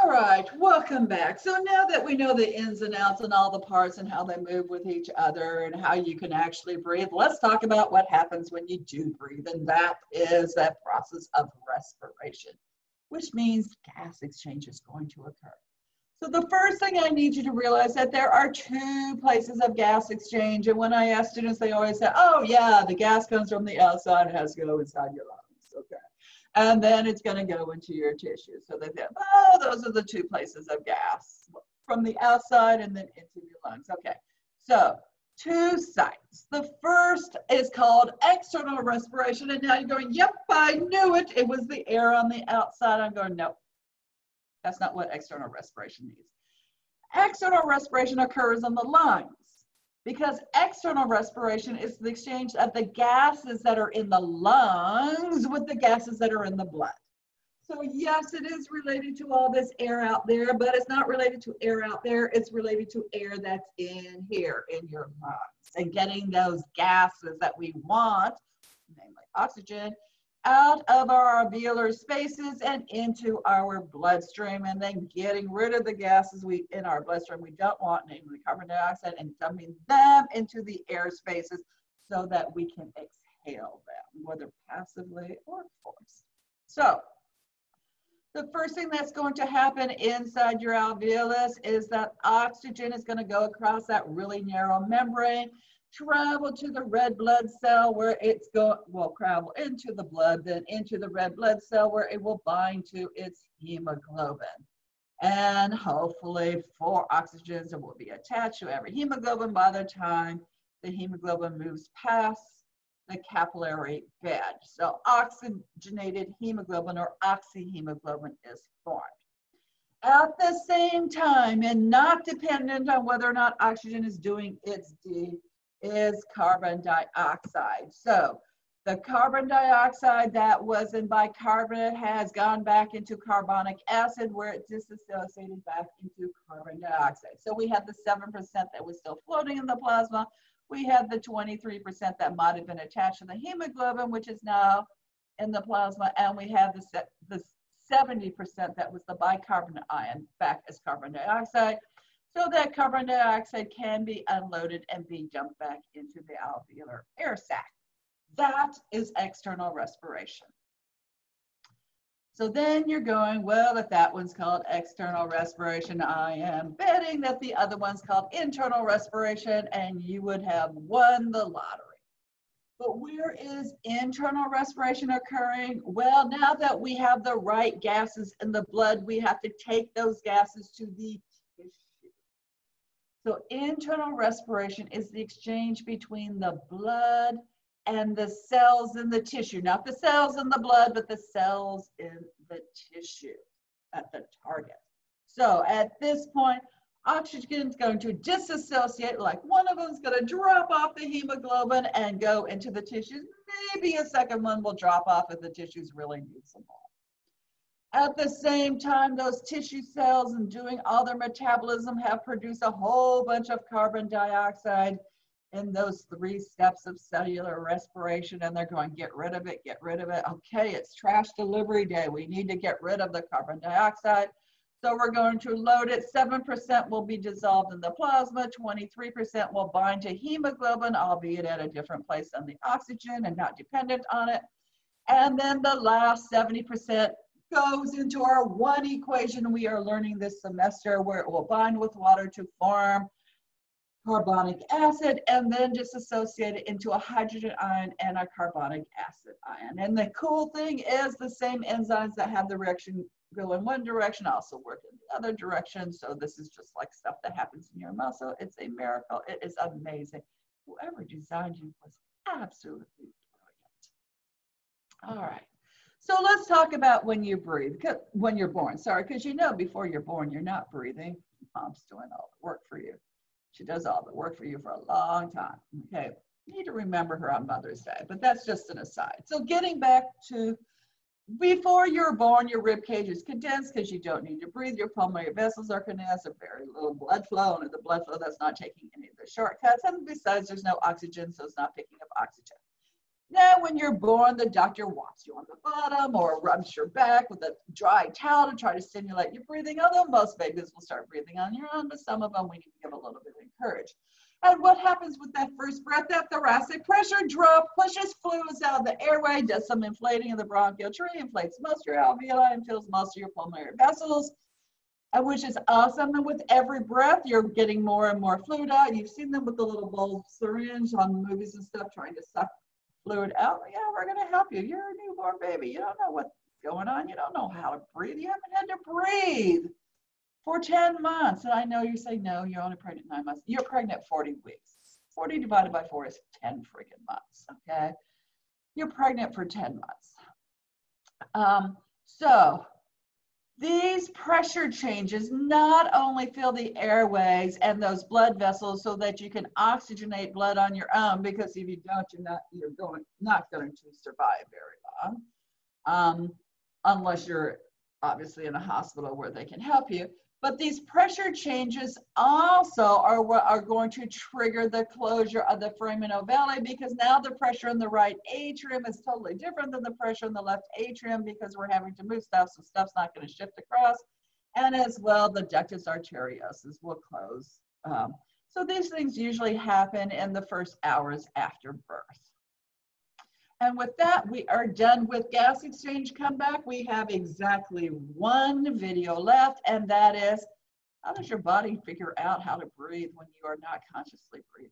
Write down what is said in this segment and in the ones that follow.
All right, welcome back. So now that we know the ins and outs and all the parts and how they move with each other and how you can actually breathe, let's talk about what happens when you do breathe. And that is that process of respiration, which means gas exchange is going to occur. So the first thing I need you to realize that there are two places of gas exchange. And when I ask students, they always say, oh yeah, the gas comes from the outside, it has to go inside your lungs, okay? And then it's going to go into your tissue. So they say, oh, those are the two places of gas, from the outside and then into your lungs. Okay, so two sites. The first is called external respiration. And now you're going, yep, I knew it. It was the air on the outside. I'm going, no, that's not what external respiration means. External respiration occurs in the lungs, because external respiration is the exchange of the gases that are in the lungs with the gases that are in the blood. So yes, it is related to all this air out there, but it's not related to air out there. It's related to air that's in here, in your lungs, and getting those gases that we want, namely oxygen, out of our alveolar spaces and into our bloodstream, and then getting rid of the gases in our bloodstream we don't want, namely carbon dioxide, and dumping them into the air spaces so that we can exhale them, whether passively or forced. So the first thing that's going to happen inside your alveolus is that oxygen is going to go across that really narrow membrane, travel to the red blood cell where it's will travel into the blood, then into the red blood cell where it will bind to its hemoglobin. And hopefully 4 oxygens will be attached to every hemoglobin by the time the hemoglobin moves past the capillary bed. So oxygenated hemoglobin, or oxyhemoglobin, is formed. At the same time, and not dependent on whether or not oxygen is doing its deed, is carbon dioxide. So the carbon dioxide that was in bicarbonate has gone back into carbonic acid, where it disassociated back into carbon dioxide. So we had the 7% that was still floating in the plasma. We had the 23% that might have been attached to the hemoglobin, which is now in the plasma, and we have the 70% that was the bicarbonate ion back as carbon dioxide, so that carbon dioxide can be unloaded and be dumped back into the alveolar air sac. That is external respiration. So then you're going, well, if that one's called external respiration, I am betting that the other one's called internal respiration, and you would have won the lottery. But where is internal respiration occurring? Well, now that we have the right gases in the blood, we have to take those gases to the tissue. So internal respiration is the exchange between the blood and the cells in the tissue, not the cells in the blood, but the cells in the tissue at the target. So at this point, oxygen is going to disassociate, like one of them is going to drop off the hemoglobin and go into the tissues. Maybe a second one will drop off if the tissues really need some more. At the same time, those tissue cells, and doing all their metabolism, have produced a whole bunch of carbon dioxide in those 3 steps of cellular respiration, and they're going, get rid of it, get rid of it. Okay, it's trash delivery day. We need to get rid of the carbon dioxide. So we're going to load it. 7% will be dissolved in the plasma. 23% will bind to hemoglobin, albeit at a different place than the oxygen and not dependent on it. And then the last 70% goes into our one equation we are learning this semester, where it will bind with water to form carbonic acid and then disassociate it into a hydrogen ion and a carbonic acid ion. And the cool thing is the same enzymes that have the reaction go in one direction also work in the other direction. So this is just like stuff that happens in your muscle. It's a miracle. It is amazing. Whoever designed you was absolutely brilliant. All right. So let's talk about when you breathe, when you're born. Sorry, because you know before you're born, you're not breathing. Mom's doing all the work for you. She does all the work for you for a long time. Okay, you need to remember her on Mother's Day, but that's just an aside. So getting back to before you're born, your rib cage is condensed because you don't need to breathe. Your pulmonary vessels are condensed, there's very little blood flow, and the blood flow that's not taking any of the shortcuts. And besides, there's no oxygen, so it's not picking up oxygen. Now, when you're born, the doctor whops you on the bottom or rubs your back with a dry towel to try to stimulate your breathing, although most babies will start breathing on your own, but some of them we need to give a little bit of encouragement. And what happens with that first breath? That thoracic pressure drop pushes fluids out of the airway, does some inflating of the bronchial tree, inflates most of your alveoli and fills most of your pulmonary vessels, which is awesome. And with every breath, you're getting more and more fluid out. You've seen them with the little bulb syringe on movies and stuff trying to suck fluid out. Yeah, we're going to help you. You're a newborn baby. You don't know what's going on. You don't know how to breathe. You haven't had to breathe for 10 months. And I know you say, no, you're only pregnant 9 months. You're pregnant 40 weeks. 40 divided by 4 is 10 freaking months, okay? You're pregnant for 10 months. So these pressure changes not only fill the airways and those blood vessels so that you can oxygenate blood on your own, because if you don't, you're not going to survive very long, unless you're obviously in a hospital where they can help you. But these pressure changes also are what are going to trigger the closure of the foramen ovale, because now the pressure in the right atrium is totally different than the pressure in the left atrium, because we're having to move stuff, so stuff's not going to shift across. And as well, the ductus arteriosus will close. So these things usually happen in the first hours after birth. And with that, we are done with gas exchange comeback. We have exactly one video left, and that is, how does your body figure out how to breathe when you are not consciously breathing?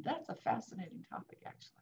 That's a fascinating topic, actually.